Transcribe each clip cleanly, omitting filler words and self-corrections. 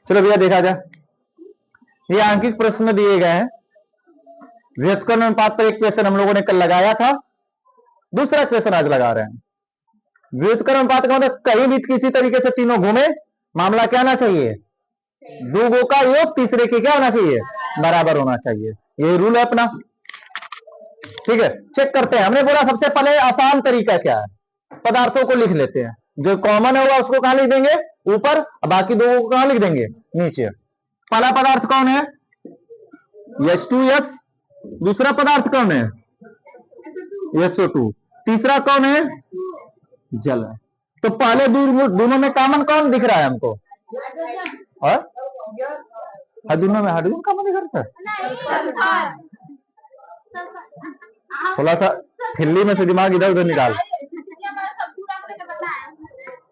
चलो भैया देखा जाए, ये आंकिक प्रश्न दिए गए हैं। व्युत्क्रम अनुपात पर एक क्वेश्चन हम लोगों ने कल लगाया था, दूसरा क्वेश्चन आज लगा रहे हैं। व्युत्क्रम अनुपात का मतलब कहीं भी किसी तरीके से तीनों घूमे, मामला क्या आना चाहिए, दो गो का योग तीसरे के क्या होना चाहिए, बराबर होना चाहिए। यही रूल है अपना। ठीक है, चेक करते हैं। हमने बोला सबसे पहले आसान तरीका क्या है, पदार्थों को लिख लेते हैं। जो कॉमन होगा उसको कहां लिख देंगे, ऊपर, बाकी दो को कहां लिख देंगे, नीचे। पहला पदार्थ कौन है, H2S। दूसरा पदार्थ कौन है, SO2। तीसरा कौन है, जल है। तो पहले दोनों में कॉमन कौन दिख रहा है हमको, और दोनों में हाइड्रोजन कॉमन दिख रहा है। थोड़ा सा ठिल्ली में से दिमाग इधर उधर निकाल।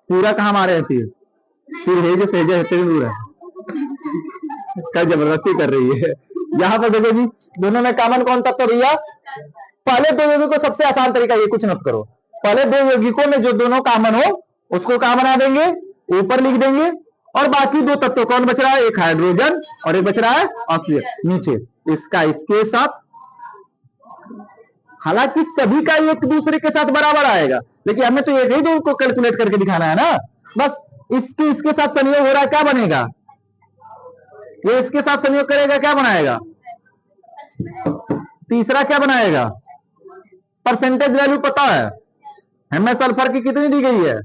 पूरा कहां मारे हैं, तीर है जो सहज है पूरा, क्या जबरदस्ती कर रही है। यहां पर देखो जी, दोनों में कॉमन कौन तत्व भैया, पहले दो यौगिकों को सबसे आसान तरीका ये, कुछ मत करो, पहले दो यौगिकों में जो दोनों कॉमन हो उसको कहां बना देंगे, ऊपर लिख देंगे। और बाकी दो तत्व कौन बच रहा है, एक हाइड्रोजन और एक बच रहा है ऑक्सीजन, नीचे। इसका इसके साथ, हालांकि सभी का एक दूसरे के साथ बराबर आएगा, लेकिन हमें तो एक ही दो को कैलकुलेट करके दिखाना है ना। बस इसके साथ संयोग हो रहा है, क्या बनेगा, ये इसके साथ संयोग करेगा, क्या बनाएगा, तीसरा क्या बनाएगा, परसेंटेज वैल्यू पता है हमें सल्फर की कितनी दी गई है,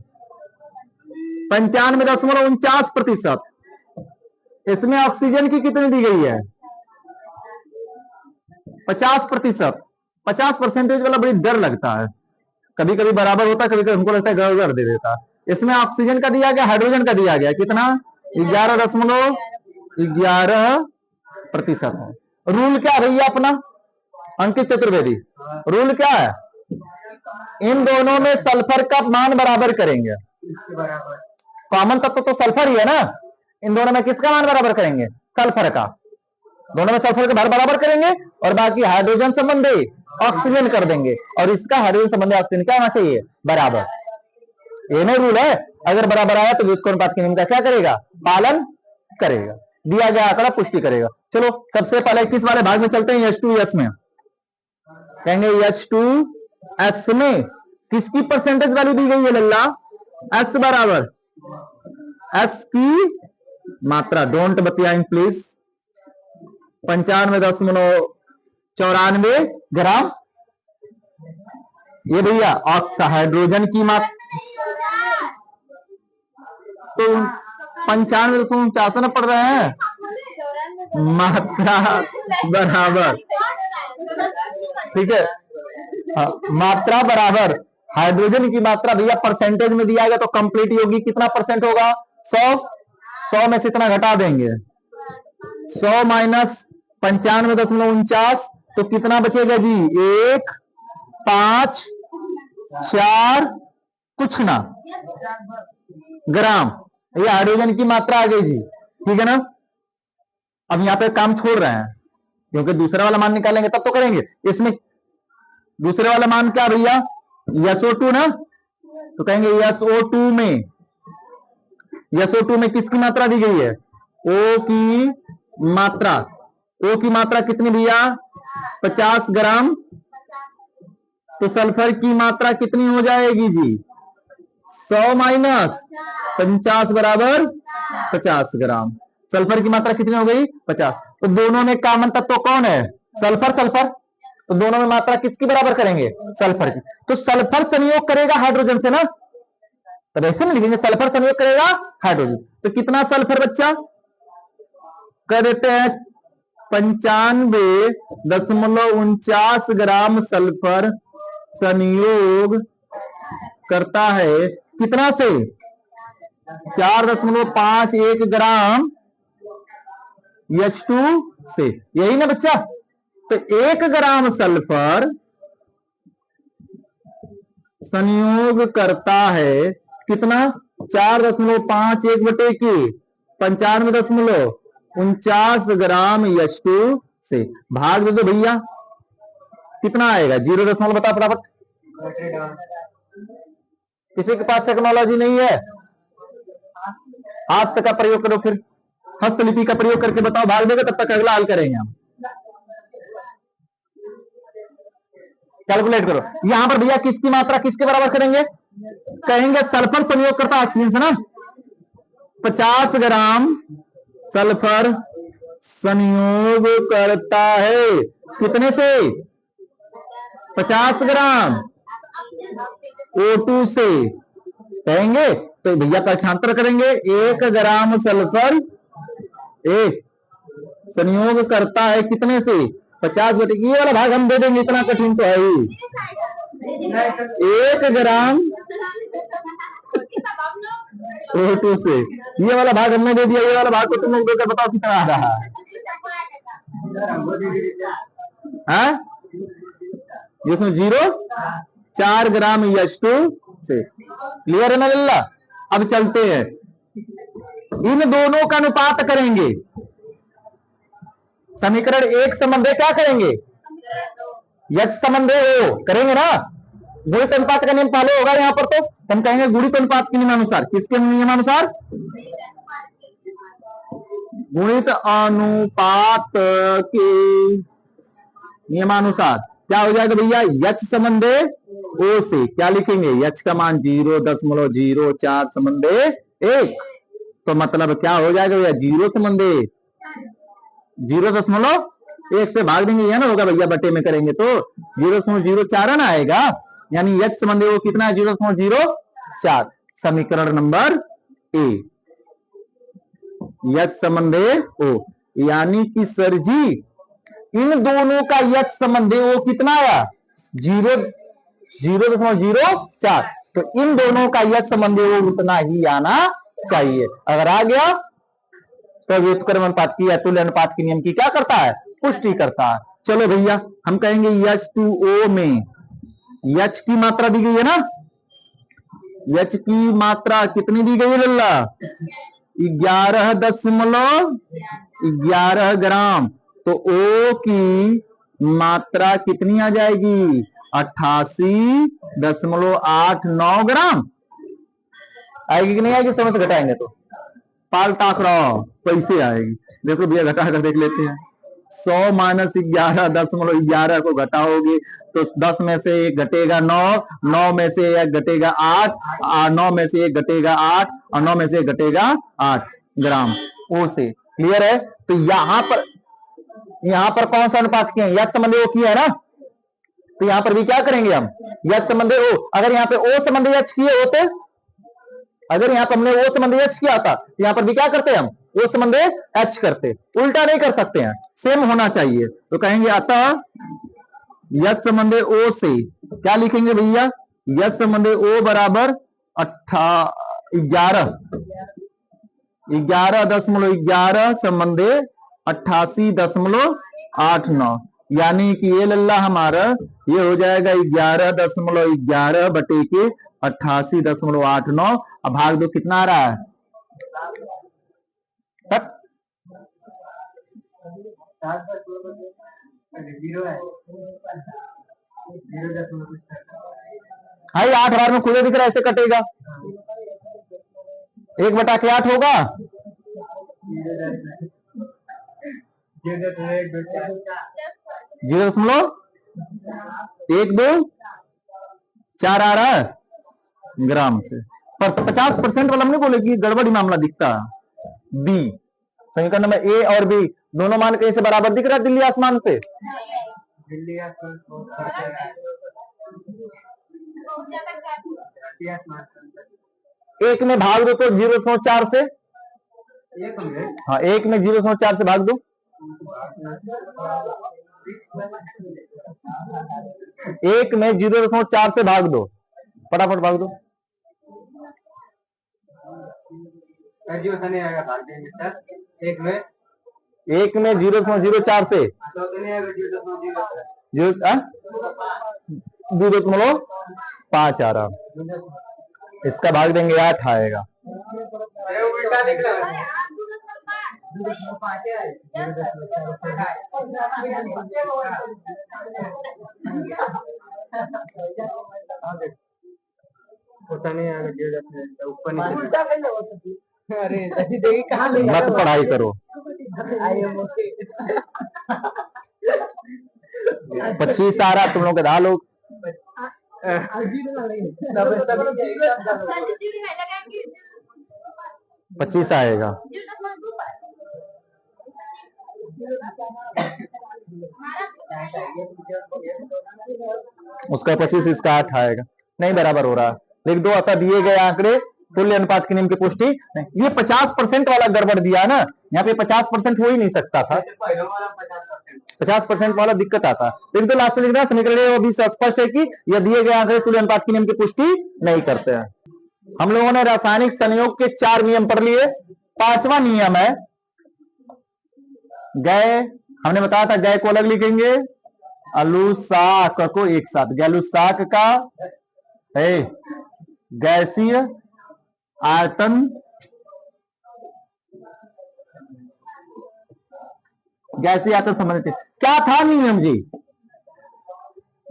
95.49%। इसमें ऑक्सीजन की कितनी दी गई है, 50%। 50% वाला बड़ी डर लगता है, कभी कभी बराबर होता है, कभी कभी हमको लगता है गड़बड़ दे देता। इसमें ऑक्सीजन का दिया गया, हाइड्रोजन का दिया गया, कितना, 11.11% है। रूल क्या भैया अपना, अंकित चतुर्वेदी, रूल क्या है, इन दोनों में सल्फर का मान बराबर करेंगे। कॉमन तत्व तो सल्फर ही है ना, इन दोनों में किसका मान बराबर करेंगे, सल्फर का। दोनों में सल्फर के बराबर करेंगे, और बाकी हाइड्रोजन संबंधी ऑक्सीजन कर देंगे, और इसका हाइड्रोजन संबंधी ऑक्सीजन क्या होना चाहिए, बराबर। ये नहीं रूल है, अगर बराबर आया तो व्युत्क्रम अनुपात के नियम का क्या करेगा, पालन करेगा। दिया गया आंकड़ा पुष्टि करेगा। चलो सबसे पहले किस वाले भाग में चलते हैं, H2S में। कहेंगे H2S में किसकी परसेंटेज वैल्यू दी गई है लल्ला, S बराबर, S की मात्रा, डोंट बतियाइन प्लीज, 95.94 ग्राम। ये भैया हाइड्रोजन की मात्रा तो 95.49 पढ़ रहे हैं, मात्रा बराबर, ठीक है, मात्रा बराबर हाइड्रोजन की मात्रा भैया परसेंटेज में दिया गया, तो कंप्लीट यौगिक कितना परसेंट होगा, 100 में से इतना घटा देंगे, 100 माइनस 95.49, तो कितना बचेगा जी, 1, 5, 4 कुछ ना ग्राम, ये हाइड्रोजन की मात्रा आ गई जी, ठीक है ना। अब यहां पे काम छोड़ रहे हैं, क्योंकि दूसरा वाला मान निकालेंगे तब तो करेंगे। इसमें दूसरे वाला मान क्या भैया, SO2 ना, तो कहेंगे SO2 में किसकी मात्रा दी गई है, O की मात्रा। O की मात्रा कितनी भैया, 50 ग्राम, तो सल्फर की मात्रा कितनी हो जाएगी जी, 100 माइनस 50 बराबर 50 ग्राम। सल्फर की मात्रा कितनी हो गई, 50। तो दोनों में कॉमन तत्व कौन है, सल्फर सल्फर, तो दोनों में मात्रा किसकी बराबर करेंगे, सल्फर की। तो सल्फर संयोग करेगा हाइड्रोजन से ना, तो ऐसे नहीं लिखेंगे, सल्फर संयोग करेगा हाइड्रोजन, तो कितना सल्फर बच्चा कर देते हैं, 95.49 ग्राम सल्फर संयोग करता है, कितना से, 4.51 ग्राम H2 से, यही ना बच्चा। तो 1 ग्राम सल्फर संयोग करता है कितना, 4.51 बटे की 95.49 ग्राम H2 से, भाग दे दो भैया, कितना आएगा, 0 दशमलव बता फटाफट। किसी के पास टेक्नोलॉजी नहीं है, हाथ का प्रयोग करो फिर, हस्तलिपि का प्रयोग करके बताओ भाग देगा, तब तक अगला हल करेंगे हम। कैलकुलेट करो। यहां पर भैया किसकी मात्रा किसके बराबर करेंगे? कहेंगे सल्फर संयोग करता ऑक्सीजन से ना, 50 ग्राम सल्फर संयोग करता है कितने से? 50 ग्राम O2 से। कहेंगे तो भैया पक्षांतर करेंगे, 1 ग्राम सल्फर एक संयोग करता है कितने से? 50 बटे, ये वाला भाग हम दे देंगे, इतना कठिन तो है ही। 1 ग्राम O2 से, ये वाला भाग हमने दे दिया, ये वाला भाग को तुम लोग देकर बताओ कितना आ रहा है? जिसमें 0.4 ग्राम H2 से। क्लियर है ना लल्ला? अब चलते हैं, इन दोनों का अनुपात करेंगे। समीकरण 1 संबंध क्या करेंगे? यच संबंध हो करेंगे ना। गुणित अनुपात का नियम फॉलो होगा यहां पर, तो हम कहेंगे गुणित अनुपात के नियमानुसार। किसके नियमानुसार? गुणित अनुपात के नियमानुसार। क्या हो जाएगा भैया? यच संबंधे ओ से क्या लिखेंगे? यच का मान 0.04 संबंधे 1, तो मतलब क्या हो जाएगा भैया? 0 संबंधे 0.1 से भाग देंगे, यह ना होगा भैया, बटे में करेंगे तो 0.04 ना आएगा, यानी यच संबंधे वो कितना है? 0.04। समीकरण नंबर ए, यच संबंधे ओ, यानी कि सर जी इन दोनों का यच संबंधे वो कितना आया? 0.04। तो इन दोनों का यच संबंधे वो उतना ही आना चाहिए। अगर आ गया तो व्युत्क्रम अनुपात की या तुल्य अनुपात के नियम की क्या करता है? पुष्टि करता है। चलो भैया हम कहेंगे H2O में H की मात्रा दी गई है ना, H की मात्रा कितनी दी गई है लल्ला? 11.11 ग्राम। तो O की मात्रा कितनी आ जाएगी? 88.89 ग्राम। आएगी कि नहीं आएगी? समझ से घटाएंगे तो पाल टाकरा कैसे आएगी? देखो भैया घटा कर देख लेते हैं। 100 माइनस 11.11 को घटाओगे तो 10 में से 1 घटेगा 9, 9 में से 1 घटेगा 8, 9 में से 1 घटेगा 8 और 9 में से 1 घटेगा 8 ग्राम ओ से। क्लियर है? तो यहां पर कौन सा अनुपात किए? यच संबंधी ओ किया है ना, तो यहां पर भी क्या करेंगे हम? यच संबंधी ओ। अगर यहां पे ओ संबंधी यच किए होते, अगर यहां पर हमने ओ संबंधी एच किया था, यहां पर भी क्या करते हैं हम? ओ संबंधी एच करते। उल्टा नहीं कर सकते हैं, सेम होना चाहिए। तो कहेंगे अतः यच संबंधी ओ से क्या लिखेंगे भैया? यच संबंधी ओ बराबर 11.11 संबंधी 88.89, यानी कि ये लल्ला हमारा ये हो जाएगा 11.11 बटे के 88.89। अब भाग दो, कितना आ रहा है? हाँ, 8 बार में खुद दिख रहा है, ऐसे कटेगा। 1/8 होगा। 0.124 आ रहा है ग्राम से। पर 50% वाला हमने बोले कि गड़बड़ी मामला दिखता है। बी समीकरण में ए और बी दोनों मान कहीं से बराबर दिख रहा है दिल्ली आसमान पे? दिल्ली आसमान एक में भाग दो तो 0.4 से, हाँ एक में 0.4 से भाग दो। एक में 0.4 से भाग दो, फटाफट भाग दो। एक में 0.04 से 0.5 आ रहा, इसका भाग देंगे 8 आएगा। अरे देखिए कहाँ ले मत पढ़ाई करो। 25 आ रहा तुम लोग का लोग। 25 आएगा। उसका 25, इसका 8 आएगा। नहीं बराबर हो रहा। लिख दो अतः दिए गए आंकड़े तुल्य अनुपात के नियम की पुष्टि नहीं। ये 50% वाला गड़बड़ दिया ना, यहाँ पे 50% हो ही नहीं सकता था। 50% वाला दिक्कत आता। लिख दो लास्ट में लिखना समीकरण अभी स्पष्ट है कि यह दिए गए आंकड़े तुल्य अनुपात के नियम की पुष्टि नहीं करते हैं। हम लोगों ने रासायनिक संयोग के 4 नियम पढ़ लिए। 5वां नियम है गए। हमने बताया था गए को अलग लिखेंगे, अलूसाक को एक साथ। गैलूसाक का है गैसीय आयतन गैसीय आयतन संबंधित क्या था नियम जी?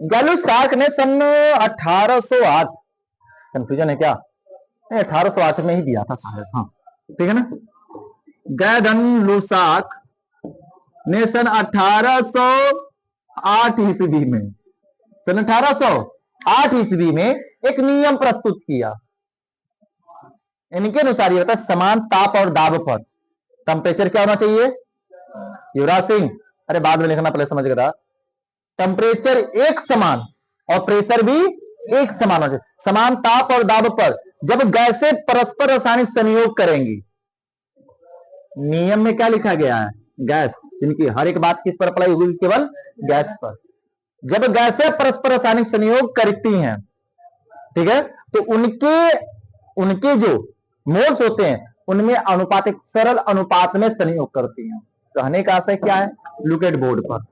गैलूसाक ने सन 1808, कंफ्यूजन है क्या? 1808 में ही दिया था शायद। हाँ ठीक है ना। गैलूसाक ने सन 1808 ईस्वी में, सन 1808 ईस्वी में एक नियम प्रस्तुत किया। इनके अनुसार ये होता है समान ताप और दाब पर टेम्परेचर क्या होना चाहिए? युवराज सिंह, अरे बाद में लिखना, पहले समझ गया। टेम्परेचर एक समान और प्रेशर भी एक समान होना चाहिए। समान ताप और दाब पर जब गैसें परस्पर रासायनिक संयोग करेंगी, नियम में क्या लिखा गया है? गैस। इनकी हर एक बात किस पर अप्लाई होगी? केवल गैस पर। जब गैसें परस्पर रासायनिक संयोग करती हैं, ठीक है, तो उनके जो मोल्स होते हैं उनमें अनुपात एक सरल अनुपात में संयोग करती हैं। कहने का आशय क्या है? लुक एट बोर्ड पर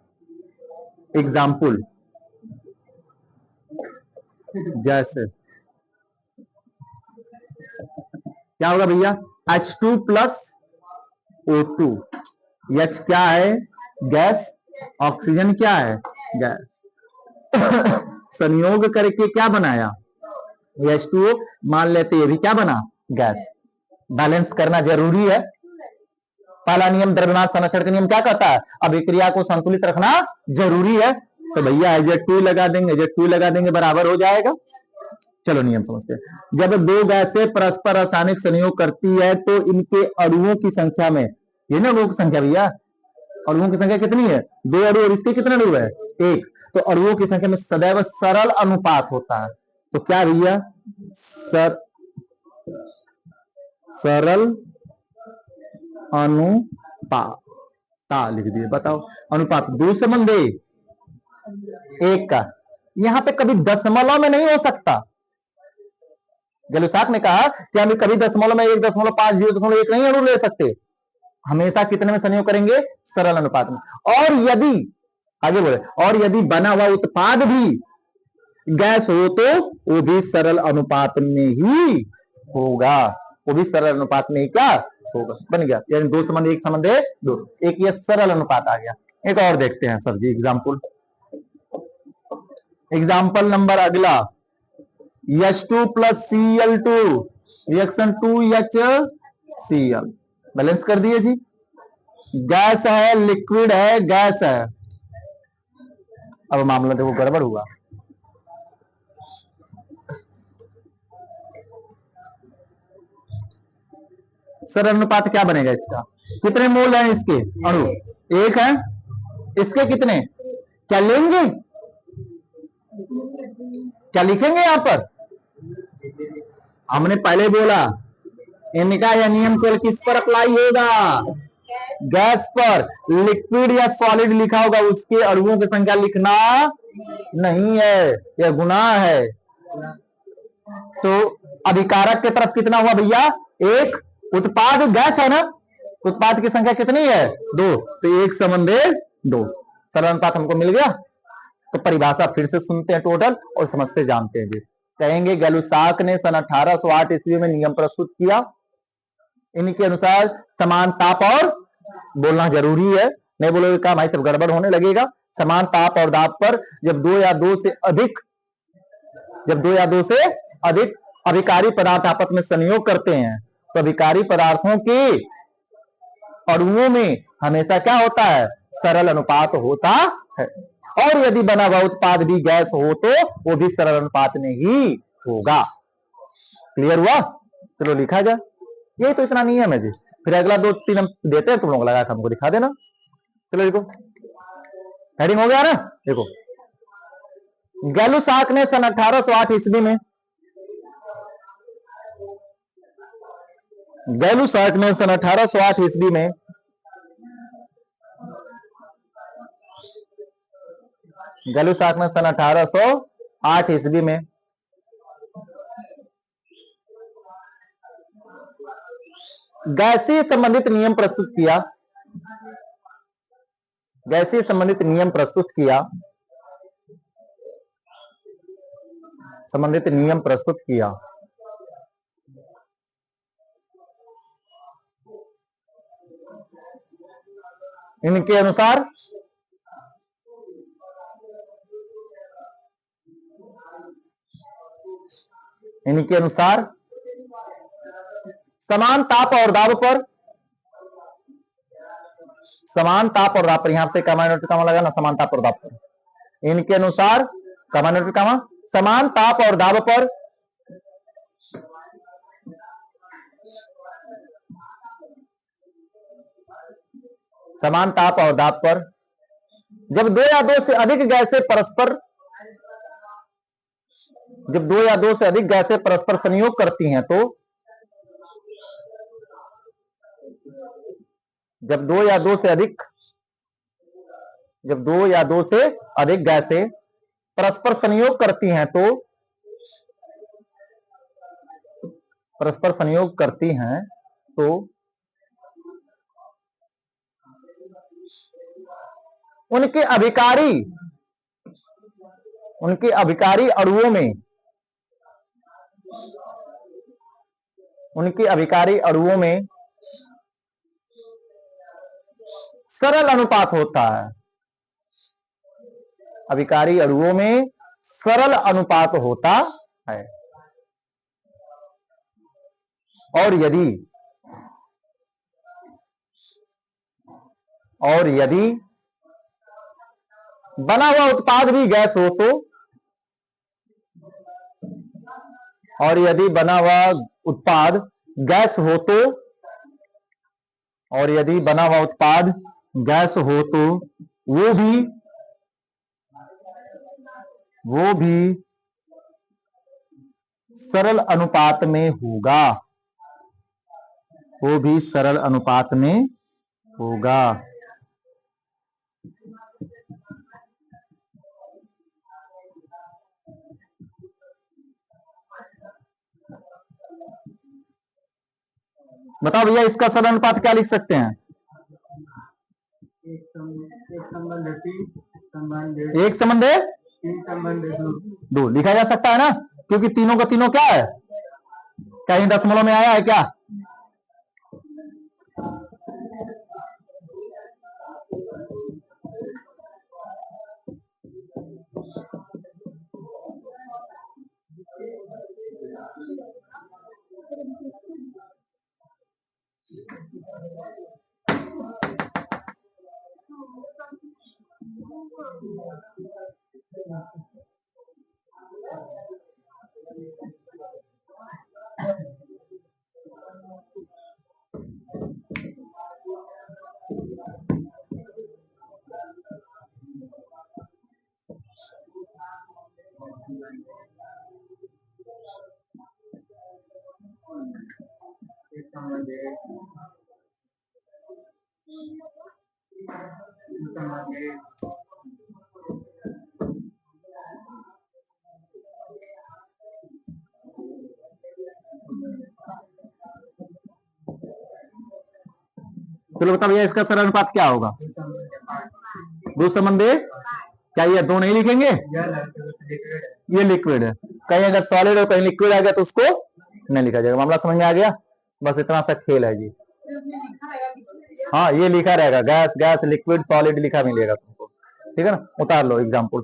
एग्जाम्पल। जैसे क्या होगा भैया? H2 plus O2। H क्या है? गैस। ऑक्सीजन क्या है? गैस। संयोग करके क्या बनाया? H2O। मान लेते ये भी क्या बना? गैस। बैलेंस करना जरूरी है। पहला नियम द्रव्यमान संरक्षण का नियम क्या कहता है? अभिक्रिया को संतुलित रखना जरूरी है। तो भैया Z2 लगा देंगे, Z2 लगा देंगे, बराबर हो जाएगा। चलो नियम समझते हैं। जब दो गैसें परस्पर रासायनिक संयोग करती है तो इनके अणुओं की संख्या में, ये ना अणुओं की संख्या भैया, अणुओं की संख्या कितनी है? 2 अणु, और इसके कितने अणु है? 1। तो अणुओं की संख्या में सदैव सरल अनुपात होता है। तो क्या भैया? सरल अनुपात लिख दिए। बताओ अनुपात 2 संबंध 1 का, यहां पे कभी दशमलव में नहीं हो सकता। गैलूसाक ने कहा कि हम कभी दशमलव में 1.5, 0.1 नहीं अणु ले सकते। हमेशा कितने में संयोग करेंगे? सरल अनुपात में। और यदि आगे बोले, और यदि बना हुआ उत्पाद भी गैस हो तो वो भी सरल अनुपात में ही होगा। वो भी सरल अनुपात में ही क्या होगा? बन गया। यानी 2 संबंध 1 संबंध 2, एक ये सरल अनुपात आ गया। एक और देखते हैं सर जी एग्जाम्पल। एग्जाम्पल नंबर अगला, H2 plus Cl2 reaction 2HCl। Balance कर दिए जी। गैस है, लिक्विड है, गैस है। अब मामला देखो गड़बड़ हुआ। सरल अनुपात क्या बनेगा इसका? कितने मोल हैं इसके अणु? 1 है। इसके कितने? क्या लेंगे? क्या लिखेंगे यहां पर? हमने पहले बोला इनका यह नियम केवल किस पर अप्लाई होगा? गैस पर। लिक्विड या सॉलिड लिखा होगा, उसके अणुओं की संख्या लिखना नहीं है, यह गुनाह है। तो अभिकारक की तरफ कितना हुआ भैया? 1। उत्पाद गैस है ना, उत्पाद की संख्या कितनी है? 2। तो 1 संबंध 2 सरल अनुपात हमको मिल गया। तो परिभाषा फिर से सुनते हैं टोटल और समझते जानते हैं। कहेंगे गैलूसाक ने सन 1808 ईस्वी में नियम प्रस्तुत किया। इनके अनुसार समान ताप और, बोलना जरूरी है, नहीं बोलोगे काम भाई सब गड़बड़ होने लगेगा। समान ताप और दाब पर जब 2 या 2 से अधिक अभिकारी पदार्थ आपस में संयोग करते हैं तो अभिकारी पदार्थों के अणुओं में हमेशा क्या होता है, सरल अनुपात होता है। और यदि बना हुआ उत्पाद भी गैस हो तो वो भी सरल अनुपात में ही होगा। क्लियर हुआ? चलो लिखा जाए, यही तो इतना नियम है जी। फिर अगला 2-3 हम देते हैं, तुम लोग लगा हमको दिखा देना। चलो देखो, हेडिंग हो गया ना। देखो, गैलुसाक ने सन 1808 ईस्वी में गैलुसाक ने सन 1808 ईस्वी में गैलुसाक ने सन 1808 ईस्वी में गैसीय संबंधित नियम प्रस्तुत किया। गैसीय संबंधित नियम प्रस्तुत किया। संबंधित नियम प्रस्तुत किया। इनके अनुसार समान ताप और दाब पर यहां से कमांड कामा लगा ना, समान ताप और दाब पर। इनके अनुसार कमांड कामा समान ताप और दाब पर जब दो या दो से अधिक गैसें परस्पर संयोग करती हैं तो जब दो या दो से अधिक गैसें परस्पर संयोग करती हैं तो उनके अभिकारी अणुओं में सरल अनुपात होता है। अभिकारी अणुओं में सरल अनुपात होता है। और यदि बना हुआ उत्पाद भी गैस हो तो वो भी सरल अनुपात में होगा। बताओ भैया, इसका सरल अनुपात क्या लिख सकते हैं? एक संबंध दो लिखा जा सकता है ना, क्योंकि तीनों का तीनों क्या है, कहीं दशमलव में आया है क्या? चलो बता भैया, इसका सरल अनुपात क्या होगा? दो संबंध क्या ये दो नहीं लिखेंगे? ये लिक्विड है, कहीं अगर सॉलिड और कहीं लिक्विड आ गया तो उसको नहीं लिखा जाएगा। मामला समझ में आ गया? बस इतना सा खेल है जी। हाँ, ये लिखा रहेगा, गैस गैस लिक्विड सॉलिड लिखा मिलेगा तुमको, ठीक है ना। उतार लो एग्जाम्पल।